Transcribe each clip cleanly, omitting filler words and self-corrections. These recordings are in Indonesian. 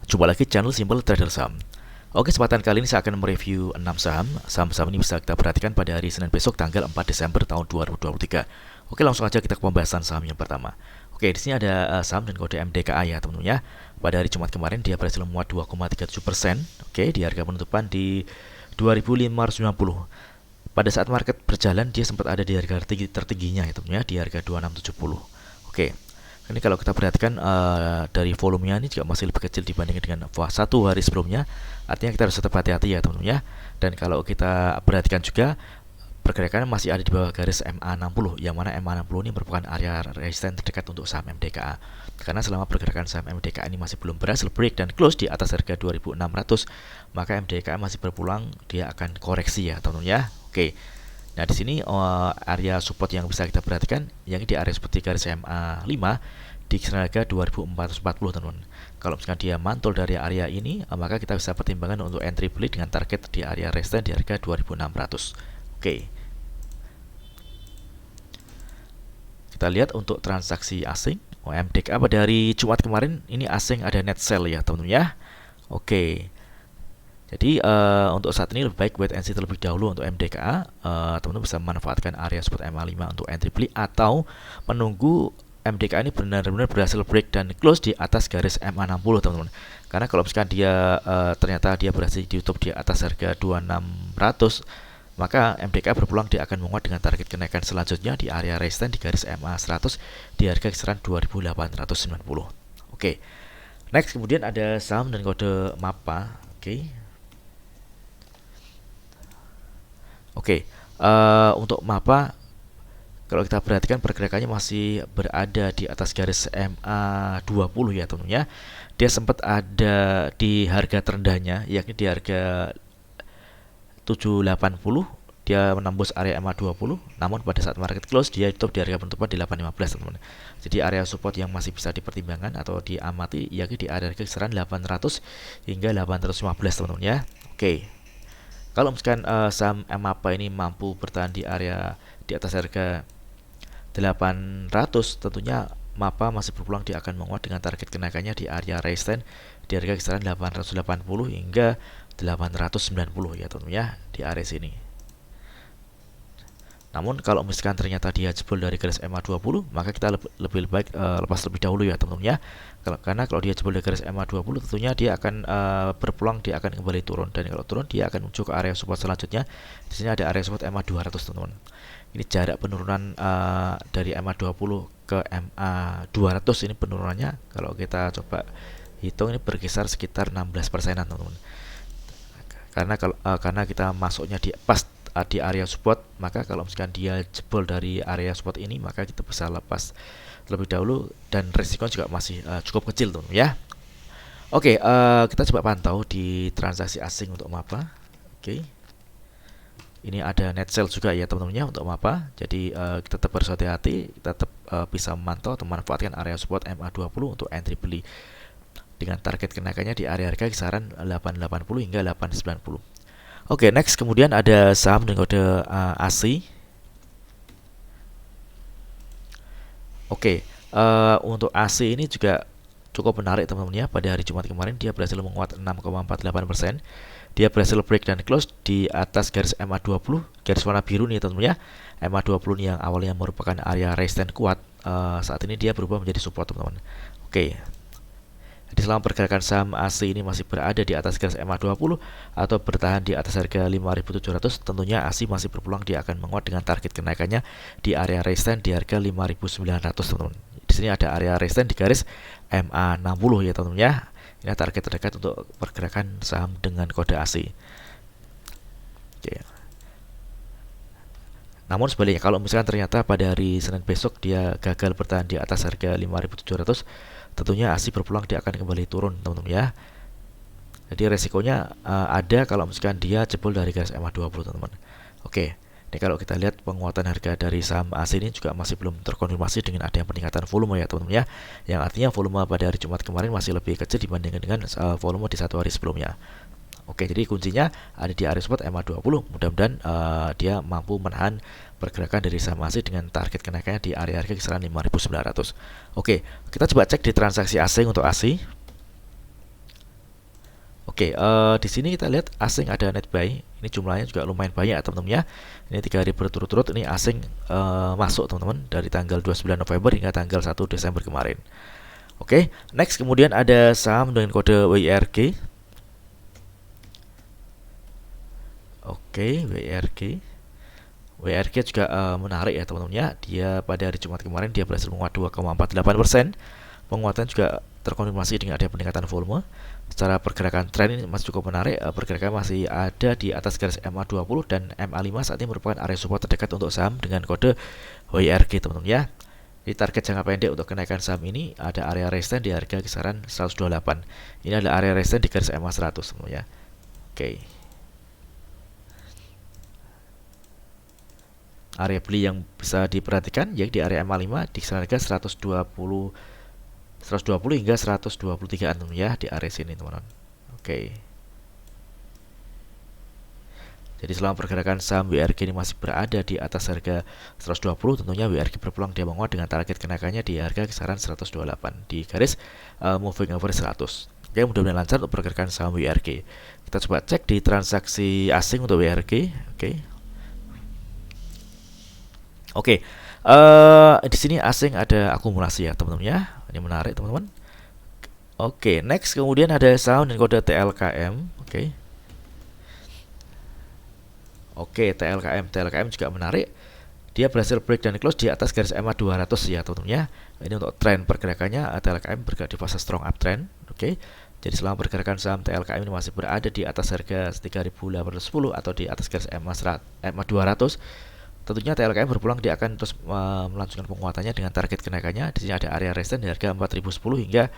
Jumpa lagi channel Simple Trader Saham. Oke, kesempatan kali ini saya akan mereview 6 saham. Saham-saham ini bisa kita perhatikan pada hari Senin besok tanggal 4 Desember tahun 2023. Oke, langsung aja kita ke pembahasan saham yang pertama. Oke, di sini ada saham dan kode MDKA ya teman-teman ya. Pada hari Jumat kemarin dia berhasil menguat 2,37%. Oke, di harga penutupan di 2590. Pada saat market berjalan dia sempat ada di harga tertingginya ya teman-teman ya, di harga 2670. Oke. Ini kalau kita perhatikan dari volumenya ini juga masih lebih kecil dibandingkan dengan satu hari sebelumnya. Artinya kita harus tetap hati-hati ya teman-teman ya. Dan kalau kita perhatikan juga pergerakan masih ada di bawah garis MA60, yang mana MA60 ini merupakan area resisten terdekat untuk saham MDKA. Karena selama pergerakan saham MDKA ini masih belum berhasil break dan close di atas harga 2600, maka MDKA masih berpeluang dia akan koreksi ya teman-teman ya. Oke. Nah, di sini area support yang bisa kita perhatikan yang di area seperti garis MA5 di kisaran harga 2440 teman-teman. Kalau misalkan dia mantul dari area ini, maka kita bisa pertimbangkan untuk entry beli dengan target di area resistance di harga 2600. Oke. Kita lihat untuk transaksi asing. MDKA pada hari Jumat kemarin ini asing ada net sell ya teman-teman ya. Oke. Jadi untuk saat ini lebih baik wait and see terlebih dahulu untuk MDKA. Teman-teman bisa memanfaatkan area support MA5 untuk entry beli atau menunggu MDKA ini benar-benar berhasil break dan close di atas garis MA60 teman-teman. Karena kalau misalkan dia ternyata dia berhasil ditutup di atas harga 2600, maka MDKA berpeluang dia akan menguat dengan target kenaikan selanjutnya di area resistance di garis MA100 di harga kisaran 2890. Oke. Next kemudian ada saham dan kode MAPA. Oke, untuk MAPA kalau kita perhatikan pergerakannya masih berada di atas garis MA20 ya teman-teman ya. Dia sempat ada di harga terendahnya yakni di harga 780. Dia menembus area MA20, namun pada saat market close dia tutup di harga penutupan di 815 teman-teman. Jadi area support yang masih bisa dipertimbangkan atau diamati yakni di area kisaran 800 hingga 815 teman-teman ya. Oke. Kalau misalkan saham MAPA ini mampu bertahan di area di atas harga 800, tentunya MAPA masih berpeluang dia akan menguat dengan target kenaikannya di area resistance di harga kisaran 880 hingga 890 ya teman-teman ya, di area sini. Namun kalau misalkan ternyata dia jebol dari garis MA20, maka kita lebih baik lepas lebih dahulu ya teman-teman ya. Karena kalau dia jebol dari garis MA20 tentunya dia akan berpeluang dia akan kembali turun, dan kalau turun dia akan menuju ke area support selanjutnya. Di sini ada area support MA200 teman-teman. Ini jarak penurunan dari MA20 ke MA200 ini penurunannya kalau kita coba hitung ini berkisar sekitar 16%-an teman-teman. Karena kita masuknya di pas di area support, maka kalau misalkan dia jebol dari area support ini maka kita bisa lepas terlebih dahulu dan risiko juga masih cukup kecil teman-teman ya. Oke, kita coba pantau di transaksi asing untuk MAPA. Oke. Ini ada net sell juga ya teman-teman ya untuk MAPA. Jadi kita tetap harus hati-hati, kita tetap bisa memantau atau memanfaatkan area support MA20 untuk entry beli dengan target kenaikannya di area harga kisaran 880 hingga 890. Oke, next kemudian ada saham dengan kode ASI. Oke, untuk ASI ini juga cukup menarik teman-teman ya. Pada hari Jumat kemarin dia berhasil menguat 6,48%. Dia berhasil break dan close di atas garis MA20, garis warna biru nih teman-teman ya. MA20 ini yang awalnya merupakan area resistance kuat, saat ini dia berubah menjadi support teman-teman. Oke. Jadi selama pergerakan saham ASI ini masih berada di atas garis MA20 atau bertahan di atas harga 5.700, tentunya ASI masih berpeluang dia akan menguat dengan target kenaikannya di area resistance di harga 5.900 teman-teman. Di sini ada area resistance di garis MA60 ya teman-teman ya. Ini target terdekat untuk pergerakan saham dengan kode ASI. Oke. Namun sebaliknya kalau misalkan ternyata pada hari Senin besok dia gagal bertahan di atas harga 5.700, tentunya ASI berpeluang dia akan kembali turun teman-teman ya. Jadi resikonya ada kalau misalkan dia jebol dari garis MA20 teman-teman. Oke. Ini kalau kita lihat penguatan harga dari saham ASI ini juga masih belum terkonfirmasi dengan adanya peningkatan volume ya teman-teman ya. Yang artinya volume pada hari Jumat kemarin masih lebih kecil dibandingkan dengan volume di satu hari sebelumnya. Oke, jadi kuncinya ada di area support MA20. Mudah-mudahan dia mampu menahan pergerakan dari saham ASI dengan target kenaikannya di area harga kisaran 5.900. Oke, kita coba cek di transaksi asing untuk ASI. Oke, di sini kita lihat asing ada net buy. Ini jumlahnya juga lumayan banyak ya teman-teman ya. Ini 3 hari berturut-turut ini asing masuk teman-teman dari tanggal 29 November hingga tanggal 1 Desember kemarin. Oke, next kemudian ada saham dengan kode WIRG. Oke, WIRG. WIRG juga menarik ya teman-teman ya. Dia pada hari Jumat kemarin dia berhasil menguat 2,48%. Penguatan juga terkonfirmasi dengan ada peningkatan volume. Secara pergerakan tren ini masih cukup menarik. Pergerakan masih ada di atas garis MA20 dan MA5 saat ini merupakan area support terdekat untuk saham dengan kode WIRG teman-teman ya. Di target jangka pendek untuk kenaikan saham ini ada area resistance di harga kisaran 128. Ini adalah area resistance di garis MA100 teman-teman ya. Oke. Area beli yang bisa diperhatikan yaitu di area MA5 di kisaran harga 120 hingga 123 teman ya di area sini teman-teman. Oke. Jadi selama pergerakan saham WIRG ini masih berada di atas harga 120, tentunya WIRG berpeluang dia menguat dengan target kenaikannya di harga kisaran 128 di garis moving average 100. Oke, mudah-mudahan lancar untuk pergerakan saham WIRG. Kita coba cek di transaksi asing untuk WIRG. Oke. Di sini asing ada akumulasi ya teman-teman ya. Ini menarik teman-teman. Oke, next kemudian ada saham dengan kode TLKM. Oke, TLKM juga menarik. Dia berhasil break dan close di atas garis MA 200 ya teman-teman ya. Ini untuk tren pergerakannya TLKM bergerak di fase strong uptrend. Oke. Jadi selama pergerakan saham TLKM ini masih berada di atas harga 3.810 atau di atas garis MA 200. Tentunya TLKM berpulang dia akan terus melanjutkan penguatannya dengan target kenaikannya. Di sini ada area resistance di harga 4010 hingga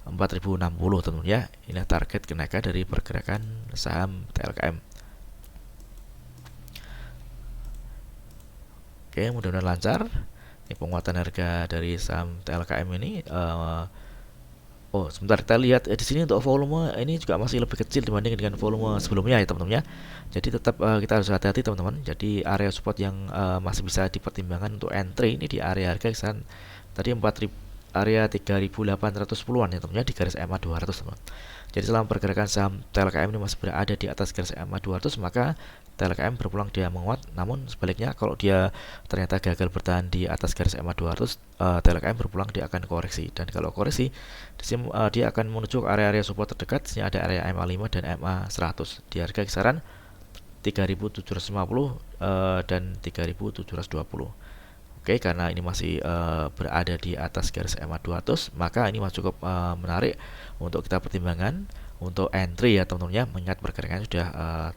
4060 teman-teman ya. Inilah target kenaikan dari pergerakan saham TLKM. Oke, mudah-mudahan lancar. Ini penguatan harga dari saham TLKM ini. Sebentar kita lihat di sini untuk volume ini juga masih lebih kecil dibanding dengan volume sebelumnya ya teman-teman ya. Jadi tetap kita harus hati-hati teman-teman. Jadi area support yang masih bisa dipertimbangkan untuk entry ini di area harga kisaran tadi 4.000 area 3.810-an ya teman-teman di garis MA 200 teman. Jadi selama pergerakan saham TLKM ini masih berada di atas garis MA 200 maka TLKM berpulang dia menguat. Namun sebaliknya kalau dia ternyata gagal bertahan di atas garis MA 200 TLKM berpulang dia akan koreksi. Dan kalau koreksi di sini dia akan menuju ke area-area support terdekat. Di sini ada area MA5 dan MA100 di harga kisaran 3.750 dan 3.720. Oke, karena ini masih berada di atas garis MA 200 maka ini masih cukup menarik untuk kita pertimbangkan untuk entry ya teman-teman ya, mengingat pergerakannya sudah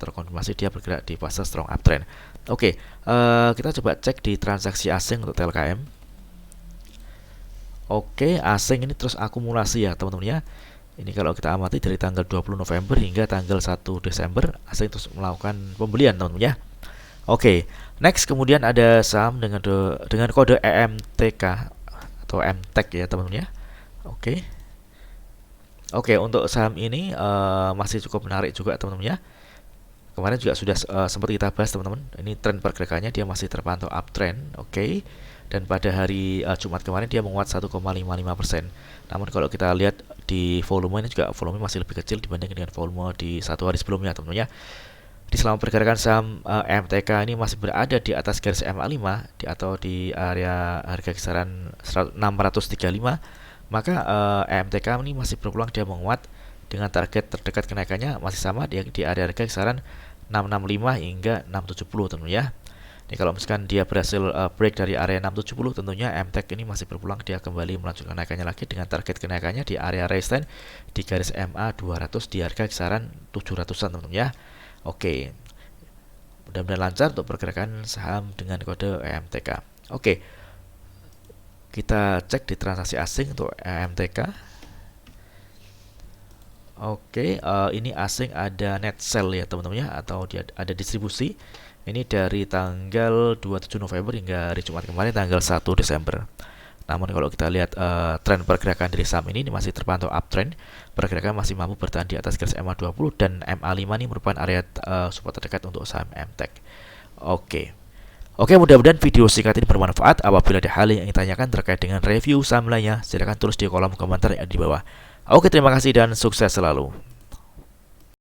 terkonfirmasi dia bergerak di fase strong uptrend. Oke, kita coba cek di transaksi asing untuk TLKM. Oke, asing ini terus akumulasi ya teman-teman ya. Ini kalau kita amati dari tanggal 20 November hingga tanggal 1 Desember asing terus melakukan pembelian teman-teman ya. Oke, next kemudian ada saham dengan kode EMTK atau MTEK ya teman-teman ya. Oke, untuk saham ini masih cukup menarik juga teman-teman ya. Kemarin juga sudah sempat kita bahas teman-teman. Ini tren pergerakannya dia masih terpantau uptrend. Oke. Dan pada hari Jumat kemarin dia menguat 1,55%. Namun kalau kita lihat di volume ini juga volume masih lebih kecil dibandingkan dengan volume di satu hari sebelumnya teman-teman ya. Di selama pergerakan saham MTK ini masih berada di atas garis MA5 atau di area harga kisaran 635, maka MTK ini masih berpeluang dia menguat dengan target terdekat kenaikannya masih sama di area harga kisaran 665 hingga 670 teman ya. Ini kalau misalkan dia berhasil break dari area 670 tentunya MTK ini masih berpeluang dia kembali melanjutkan kenaikannya lagi dengan target kenaikannya di area resistance di garis MA 200 di harga kisaran 700-an teman ya. Oke, mudah-mudahan lancar untuk pergerakan saham dengan kode EMTK. Oke, kita cek di transaksi asing untuk EMTK. Oke, ini asing ada net sell ya teman-teman ya, atau dia ada distribusi. Ini dari tanggal 27 November hingga hari Jumat kemarin tanggal 1 Desember. Namun kalau kita lihat tren pergerakan dari saham ini masih terpantau uptrend. Pergerakan masih mampu bertahan di atas garis MA20 dan MA5 ini merupakan area support terdekat untuk saham MTEK. Oke, mudah-mudahan video singkat ini bermanfaat. Apabila ada hal yang ingin ditanyakan terkait dengan review saham lainnya, silakan tulis di kolom komentar yang ada di bawah. Oke, terima kasih dan sukses selalu.